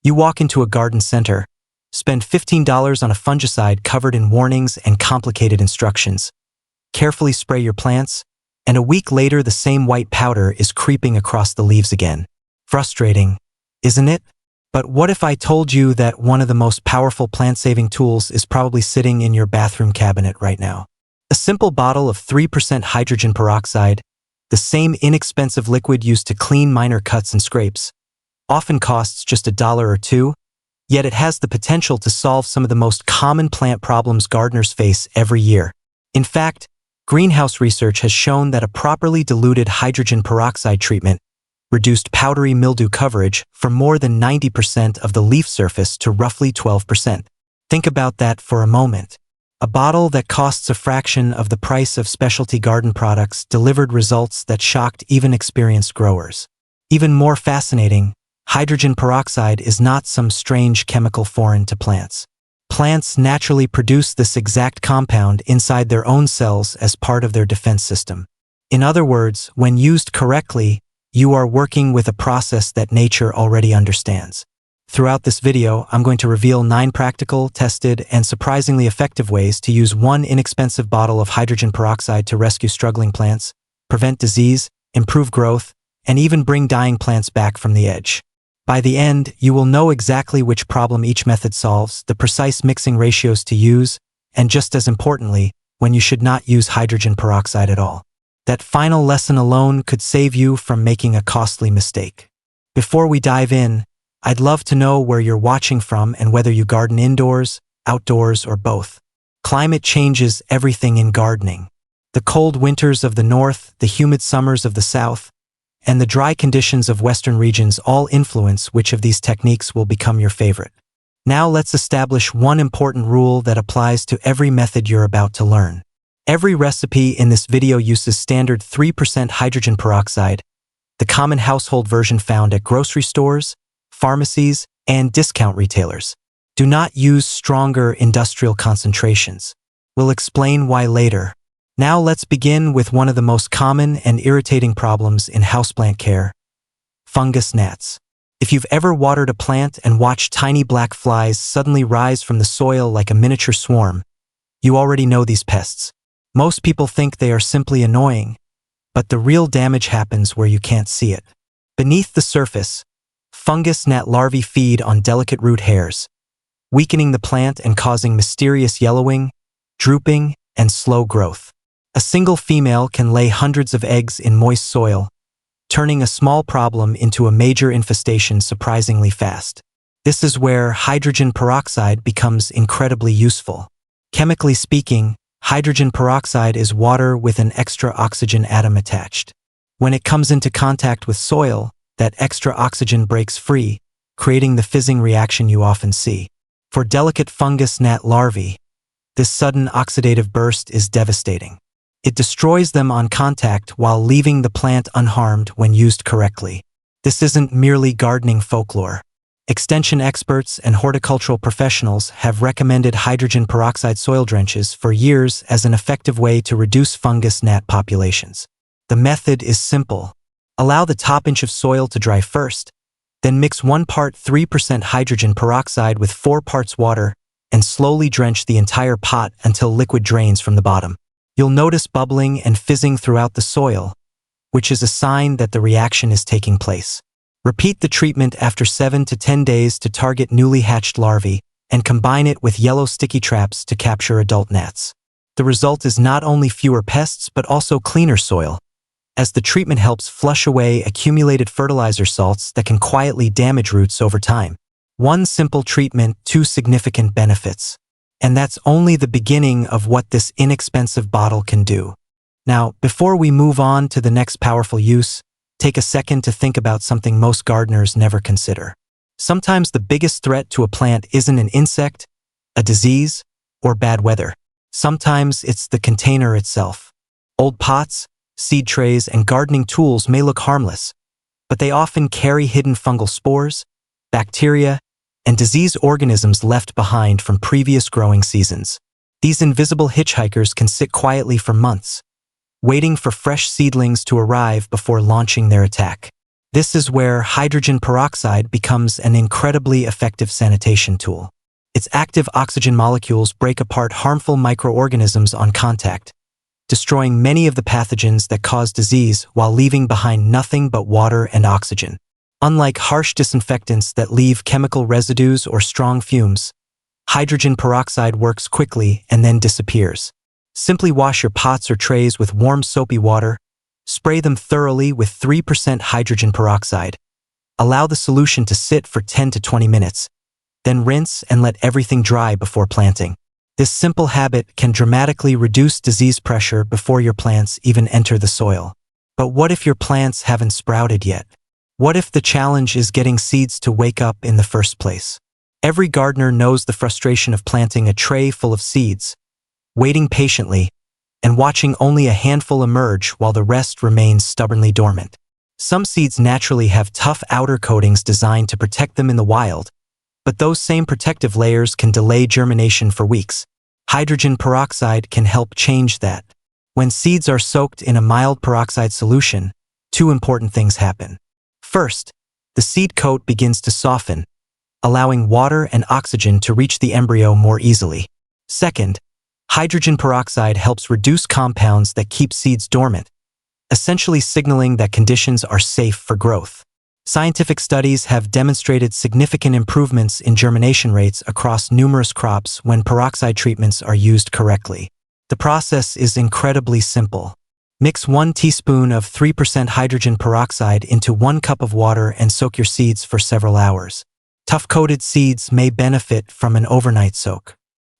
You walk into a garden center, spend $15 on a fungicide covered in warnings and complicated instructions, carefully spray your plants, and a week later the same white powder is creeping across the leaves again. Frustrating, isn't it? But what if I told you that one of the most powerful plant-saving tools is probably sitting in your bathroom cabinet right now? A simple bottle of 3% hydrogen peroxide, the same inexpensive liquid used to clean minor cuts and scrapes, often costs just $1 or $2, yet it has the potential to solve some of the most common plant problems gardeners face every year. In fact, greenhouse research has shown that a properly diluted hydrogen peroxide treatment reduced powdery mildew coverage from more than 90% of the leaf surface to roughly 12%. Think about that for a moment. A bottle that costs a fraction of the price of specialty garden products delivered results that shocked even experienced growers. Even more fascinating, hydrogen peroxide is not some strange chemical foreign to plants. Plants naturally produce this exact compound inside their own cells as part of their defense system. In other words, when used correctly, you are working with a process that nature already understands. Throughout this video, I'm going to reveal 9 practical, tested, and surprisingly effective ways to use one inexpensive bottle of hydrogen peroxide to rescue struggling plants, prevent disease, improve growth, and even bring dying plants back from the edge. By the end, you will know exactly which problem each method solves, the precise mixing ratios to use, and just as importantly, when you should not use hydrogen peroxide at all. That final lesson alone could save you from making a costly mistake. Before we dive in, I'd love to know where you're watching from and whether you garden indoors, outdoors, or both. Climate changes everything in gardening. The cold winters of the north, the humid summers of the south, and the dry conditions of western regions all influence which of these techniques will become your favorite. Now let's establish one important rule that applies to every method you're about to learn. Every recipe in this video uses standard 3% hydrogen peroxide, the common household version found at grocery stores, pharmacies, and discount retailers. Do not use stronger industrial concentrations. We'll explain why later. Now let's begin with one of the most common and irritating problems in houseplant care: fungus gnats. If you've ever watered a plant and watched tiny black flies suddenly rise from the soil like a miniature swarm, you already know these pests. Most people think they are simply annoying, but the real damage happens where you can't see it. Beneath the surface, fungus gnat larvae feed on delicate root hairs, weakening the plant and causing mysterious yellowing, drooping, and slow growth. A single female can lay hundreds of eggs in moist soil, turning a small problem into a major infestation surprisingly fast. This is where hydrogen peroxide becomes incredibly useful. Chemically speaking, hydrogen peroxide is water with an extra oxygen atom attached. When it comes into contact with soil, that extra oxygen breaks free, creating the fizzing reaction you often see. For delicate fungus gnat larvae, this sudden oxidative burst is devastating. It destroys them on contact while leaving the plant unharmed when used correctly. This isn't merely gardening folklore. Extension experts and horticultural professionals have recommended hydrogen peroxide soil drenches for years as an effective way to reduce fungus gnat populations. The method is simple. Allow the top inch of soil to dry first, then mix 1 part 3% hydrogen peroxide with 4 parts water and slowly drench the entire pot until liquid drains from the bottom. You'll notice bubbling and fizzing throughout the soil, which is a sign that the reaction is taking place. Repeat the treatment after 7 to 10 days to target newly hatched larvae, and combine it with yellow sticky traps to capture adult gnats. The result is not only fewer pests but also cleaner soil, as the treatment helps flush away accumulated fertilizer salts that can quietly damage roots over time. One simple treatment, 2 significant benefits. And that's only the beginning of what this inexpensive bottle can do. Now, before we move on to the next powerful use, take a second to think about something most gardeners never consider. Sometimes the biggest threat to a plant isn't an insect, a disease, or bad weather. Sometimes it's the container itself. Old pots, seed trays, and gardening tools may look harmless, but they often carry hidden fungal spores, bacteria, and disease organisms left behind from previous growing seasons. These invisible hitchhikers can sit quietly for months, waiting for fresh seedlings to arrive before launching their attack. This is where hydrogen peroxide becomes an incredibly effective sanitation tool. Its active oxygen molecules break apart harmful microorganisms on contact, destroying many of the pathogens that cause disease while leaving behind nothing but water and oxygen. Unlike harsh disinfectants that leave chemical residues or strong fumes, hydrogen peroxide works quickly and then disappears. Simply wash your pots or trays with warm soapy water, spray them thoroughly with 3% hydrogen peroxide. Allow the solution to sit for 10 to 20 minutes, then rinse and let everything dry before planting. This simple habit can dramatically reduce disease pressure before your plants even enter the soil. But what if your plants haven't sprouted yet? What if the challenge is getting seeds to wake up in the first place? Every gardener knows the frustration of planting a tray full of seeds, waiting patiently, and watching only a handful emerge while the rest remains stubbornly dormant. Some seeds naturally have tough outer coatings designed to protect them in the wild, but those same protective layers can delay germination for weeks. Hydrogen peroxide can help change that. When seeds are soaked in a mild peroxide solution, two important things happen. First, the seed coat begins to soften, allowing water and oxygen to reach the embryo more easily. Second, hydrogen peroxide helps reduce compounds that keep seeds dormant, essentially signaling that conditions are safe for growth. Scientific studies have demonstrated significant improvements in germination rates across numerous crops when peroxide treatments are used correctly. The process is incredibly simple. Mix 1 teaspoon of 3% hydrogen peroxide into 1 cup of water and soak your seeds for several hours. Tough-coated seeds may benefit from an overnight soak.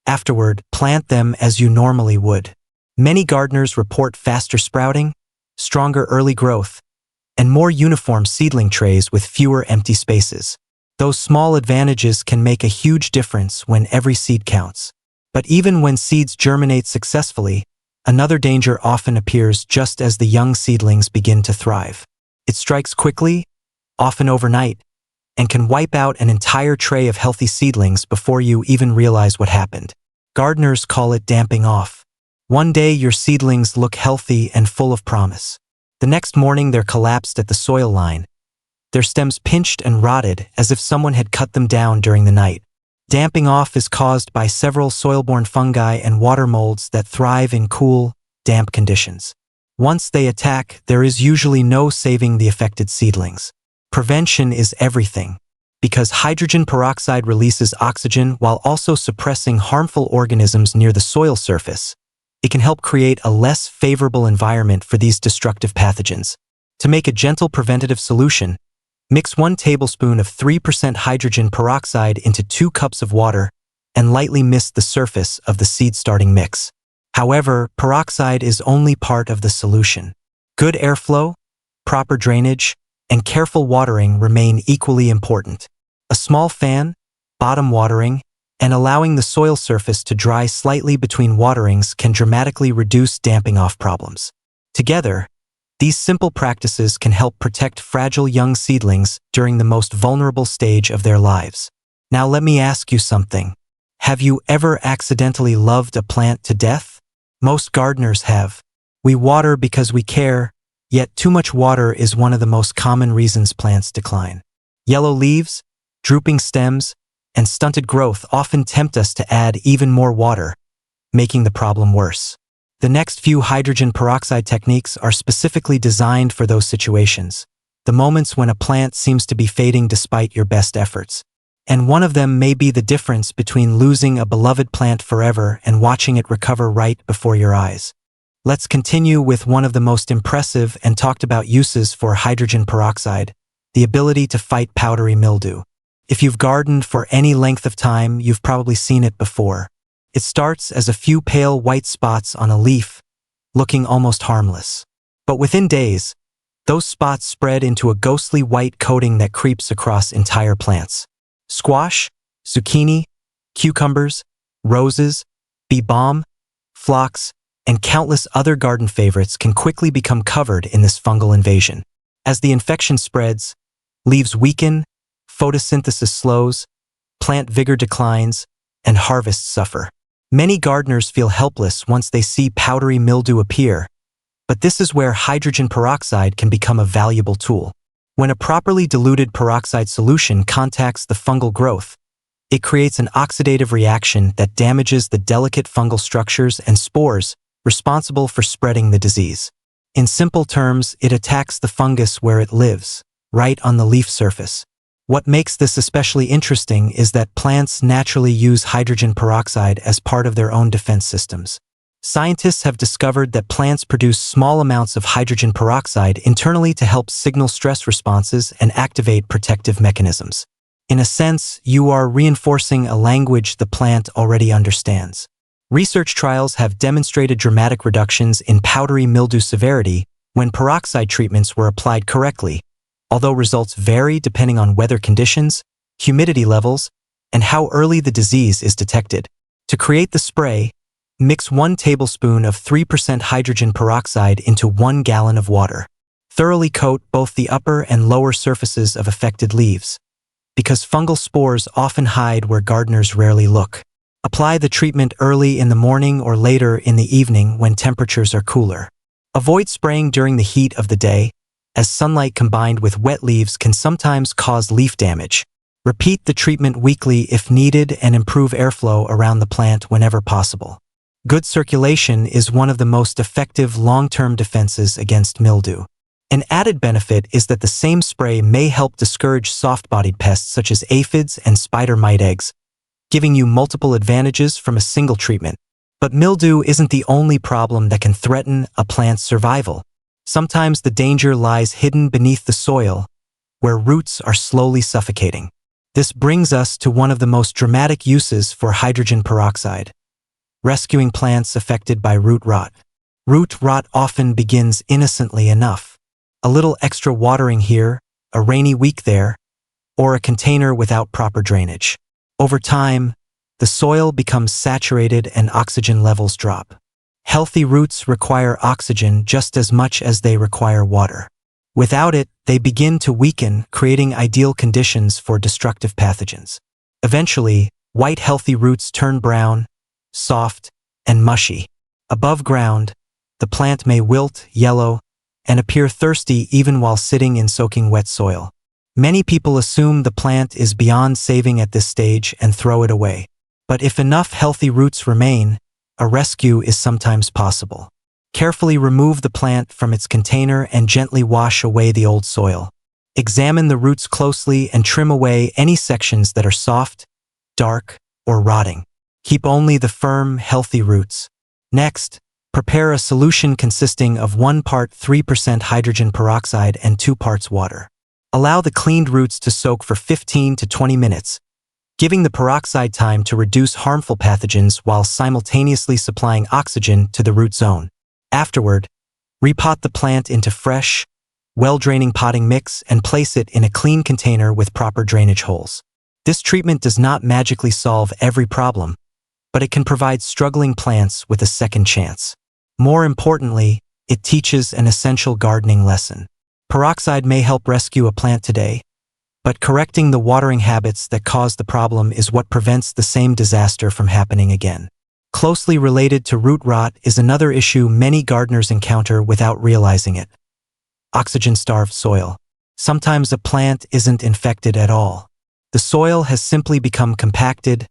Afterward, plant them as you normally would. Many gardeners report faster sprouting, stronger early growth, and more uniform seedling trays with fewer empty spaces. Those small advantages can make a huge difference when every seed counts. But even when seeds germinate successfully, another danger often appears just as the young seedlings begin to thrive. It strikes quickly, often overnight, and can wipe out an entire tray of healthy seedlings before you even realize what happened. Gardeners call it damping off. One day your seedlings look healthy and full of promise. The next morning they're collapsed at the soil line, their stems pinched and rotted as if someone had cut them down during the night. Damping off is caused by several soil-borne fungi and water molds that thrive in cool, damp conditions. Once they attack, there is usually no saving the affected seedlings. Prevention is everything. Because hydrogen peroxide releases oxygen while also suppressing harmful organisms near the soil surface, it can help create a less favorable environment for these destructive pathogens. To make a gentle preventative solution, mix 1 tablespoon of 3% hydrogen peroxide into 2 cups of water and lightly mist the surface of the seed-starting mix. However, peroxide is only part of the solution. Good airflow, proper drainage, and careful watering remain equally important. A small fan, bottom watering, and allowing the soil surface to dry slightly between waterings can dramatically reduce damping off problems. Together, these simple practices can help protect fragile young seedlings during the most vulnerable stage of their lives. Now let me ask you something. Have you ever accidentally loved a plant to death? Most gardeners have. We water because we care, yet too much water is one of the most common reasons plants decline. Yellow leaves, drooping stems, and stunted growth often tempt us to add even more water, making the problem worse. The next few hydrogen peroxide techniques are specifically designed for those situations, the moments when a plant seems to be fading despite your best efforts. And one of them may be the difference between losing a beloved plant forever and watching it recover right before your eyes. Let's continue with one of the most impressive and talked about uses for hydrogen peroxide, the ability to fight powdery mildew. If you've gardened for any length of time, you've probably seen it before. It starts as a few pale white spots on a leaf, looking almost harmless. But within days, those spots spread into a ghostly white coating that creeps across entire plants. Squash, zucchini, cucumbers, roses, bee balm, phlox, and countless other garden favorites can quickly become covered in this fungal invasion. As the infection spreads, leaves weaken, photosynthesis slows, plant vigor declines, and harvests suffer. Many gardeners feel helpless once they see powdery mildew appear, but this is where hydrogen peroxide can become a valuable tool. When a properly diluted peroxide solution contacts the fungal growth, it creates an oxidative reaction that damages the delicate fungal structures and spores responsible for spreading the disease. In simple terms, it attacks the fungus where it lives, right on the leaf surface. What makes this especially interesting is that plants naturally use hydrogen peroxide as part of their own defense systems. Scientists have discovered that plants produce small amounts of hydrogen peroxide internally to help signal stress responses and activate protective mechanisms. In a sense, you are reinforcing a language the plant already understands. Research trials have demonstrated dramatic reductions in powdery mildew severity when peroxide treatments were applied correctly, although results vary depending on weather conditions, humidity levels, and how early the disease is detected. To create the spray, mix 1 tablespoon of 3% hydrogen peroxide into 1 gallon of water. Thoroughly coat both the upper and lower surfaces of affected leaves, because fungal spores often hide where gardeners rarely look. Apply the treatment early in the morning or later in the evening when temperatures are cooler. Avoid spraying during the heat of the day, as sunlight combined with wet leaves can sometimes cause leaf damage. Repeat the treatment weekly if needed and improve airflow around the plant whenever possible. Good circulation is one of the most effective long-term defenses against mildew. An added benefit is that the same spray may help discourage soft-bodied pests such as aphids and spider mite eggs, giving you multiple advantages from a single treatment. But mildew isn't the only problem that can threaten a plant's survival. Sometimes the danger lies hidden beneath the soil, where roots are slowly suffocating. This brings us to one of the most dramatic uses for hydrogen peroxide: rescuing plants affected by root rot. Root rot often begins innocently enough. A little extra watering here, a rainy week there, or a container without proper drainage. Over time, the soil becomes saturated and oxygen levels drop. Healthy roots require oxygen just as much as they require water. Without it, they begin to weaken, creating ideal conditions for destructive pathogens. Eventually, white healthy roots turn brown, soft, and mushy. Above ground, the plant may wilt, yellow, and appear thirsty even while sitting in soaking wet soil. Many people assume the plant is beyond saving at this stage and throw it away. But if enough healthy roots remain, a rescue is sometimes possible. Carefully remove the plant from its container and gently wash away the old soil. Examine the roots closely and trim away any sections that are soft, dark, or rotting. Keep only the firm, healthy roots. Next, prepare a solution consisting of 1 part 3% hydrogen peroxide and 2 parts water. Allow the cleaned roots to soak for 15 to 20 minutes, giving the peroxide time to reduce harmful pathogens while simultaneously supplying oxygen to the root zone. Afterward, repot the plant into fresh, well-draining potting mix and place it in a clean container with proper drainage holes. This treatment does not magically solve every problem, but it can provide struggling plants with a second chance. More importantly, it teaches an essential gardening lesson. Peroxide may help rescue a plant today, but correcting the watering habits that caused the problem is what prevents the same disaster from happening again. Closely related to root rot is another issue many gardeners encounter without realizing it: oxygen-starved soil. Sometimes a plant isn't infected at all. The soil has simply become compacted,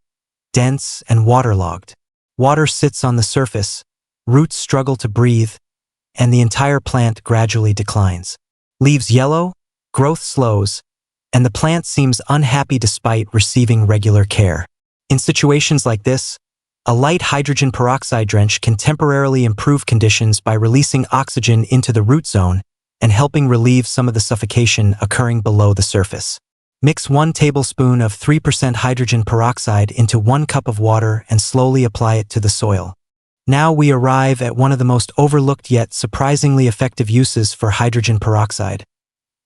dense, and waterlogged. Water sits on the surface, roots struggle to breathe, and the entire plant gradually declines. Leaves yellow, growth slows, and the plant seems unhappy despite receiving regular care. In situations like this, a light hydrogen peroxide drench can temporarily improve conditions by releasing oxygen into the root zone and helping relieve some of the suffocation occurring below the surface. Mix 1 tablespoon of 3% hydrogen peroxide into 1 cup of water and slowly apply it to the soil. Now we arrive at one of the most overlooked yet surprisingly effective uses for hydrogen peroxide,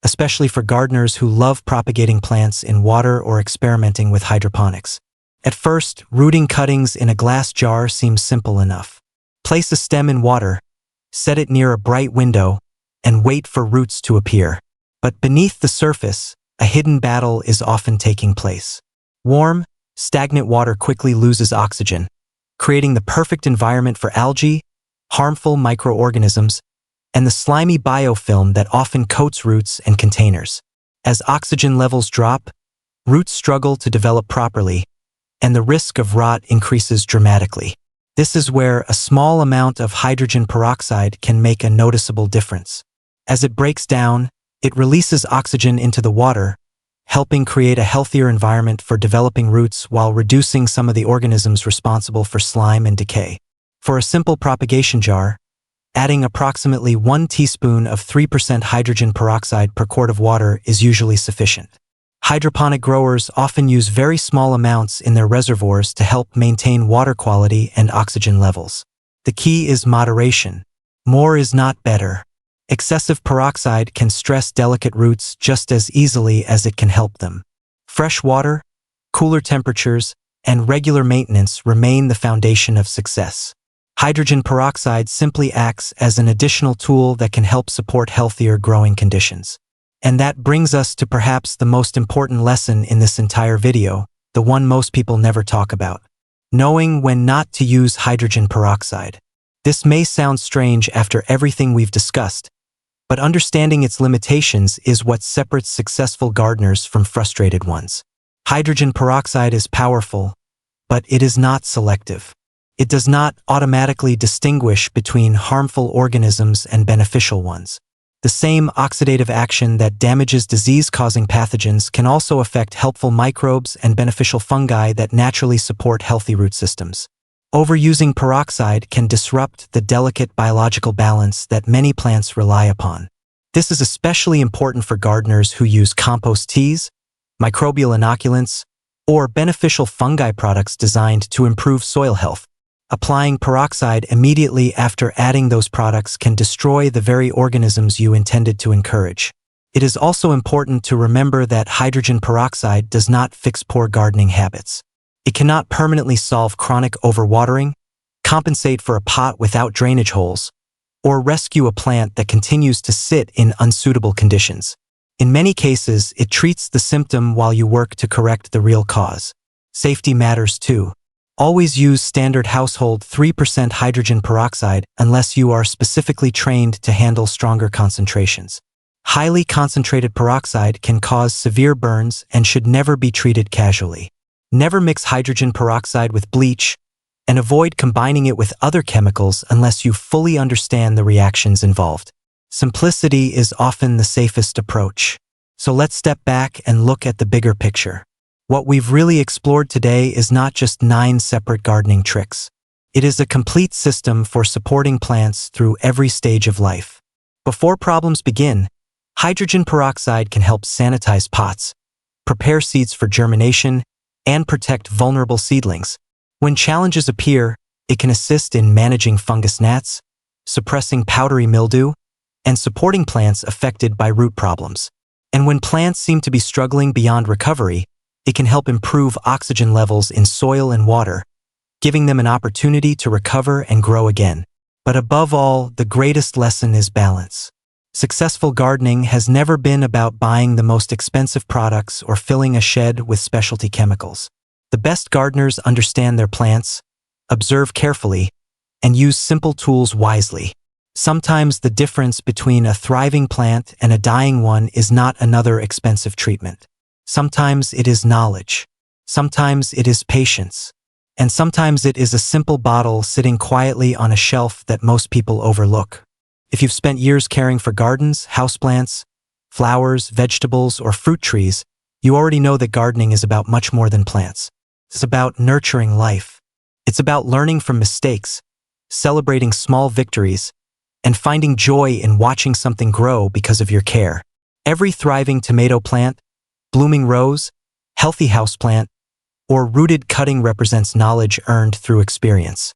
especially for gardeners who love propagating plants in water or experimenting with hydroponics. At first, rooting cuttings in a glass jar seems simple enough. Place a stem in water, set it near a bright window, and wait for roots to appear. But beneath the surface, a hidden battle is often taking place. Warm, stagnant water quickly loses oxygen, creating the perfect environment for algae, harmful microorganisms, and the slimy biofilm that often coats roots and containers. As oxygen levels drop, roots struggle to develop properly, and the risk of rot increases dramatically. This is where a small amount of hydrogen peroxide can make a noticeable difference. As it breaks down, it releases oxygen into the water, helping create a healthier environment for developing roots while reducing some of the organisms responsible for slime and decay. For a simple propagation jar, adding approximately 1 teaspoon of 3% hydrogen peroxide per quart of water is usually sufficient. Hydroponic growers often use very small amounts in their reservoirs to help maintain water quality and oxygen levels. The key is moderation. More is not better. Excessive peroxide can stress delicate roots just as easily as it can help them. Fresh water, cooler temperatures, and regular maintenance remain the foundation of success. Hydrogen peroxide simply acts as an additional tool that can help support healthier growing conditions. And that brings us to perhaps the most important lesson in this entire video, the one most people never talk about. Knowing when not to use hydrogen peroxide. This may sound strange after everything we've discussed, but understanding its limitations is what separates successful gardeners from frustrated ones. Hydrogen peroxide is powerful, but it is not selective. It does not automatically distinguish between harmful organisms and beneficial ones. The same oxidative action that damages disease-causing pathogens can also affect helpful microbes and beneficial fungi that naturally support healthy root systems. Overusing peroxide can disrupt the delicate biological balance that many plants rely upon. This is especially important for gardeners who use compost teas, microbial inoculants, or beneficial fungi products designed to improve soil health. Applying peroxide immediately after adding those products can destroy the very organisms you intended to encourage. It is also important to remember that hydrogen peroxide does not fix poor gardening habits. It cannot permanently solve chronic overwatering, compensate for a pot without drainage holes, or rescue a plant that continues to sit in unsuitable conditions. In many cases, it treats the symptom while you work to correct the real cause. Safety matters too. Always use standard household 3% hydrogen peroxide unless you are specifically trained to handle stronger concentrations. Highly concentrated peroxide can cause severe burns and should never be treated casually. Never mix hydrogen peroxide with bleach, and avoid combining it with other chemicals unless you fully understand the reactions involved. Simplicity is often the safest approach. So let's step back and look at the bigger picture. What we've really explored today is not just 9 separate gardening tricks. It is a complete system for supporting plants through every stage of life. Before problems begin, hydrogen peroxide can help sanitize pots, prepare seeds for germination, and protect vulnerable seedlings. When challenges appear, it can assist in managing fungus gnats, suppressing powdery mildew, and supporting plants affected by root problems. And when plants seem to be struggling beyond recovery, it can help improve oxygen levels in soil and water, giving them an opportunity to recover and grow again. But above all, the greatest lesson is balance. Successful gardening has never been about buying the most expensive products or filling a shed with specialty chemicals. The best gardeners understand their plants, observe carefully, and use simple tools wisely. Sometimes the difference between a thriving plant and a dying one is not another expensive treatment. Sometimes it is knowledge. Sometimes it is patience. And sometimes it is a simple bottle sitting quietly on a shelf that most people overlook. If you've spent years caring for gardens, houseplants, flowers, vegetables, or fruit trees, you already know that gardening is about much more than plants. It's about nurturing life. It's about learning from mistakes, celebrating small victories, and finding joy in watching something grow because of your care. Every thriving tomato plant, blooming rose, healthy houseplant, or rooted cutting represents knowledge earned through experience.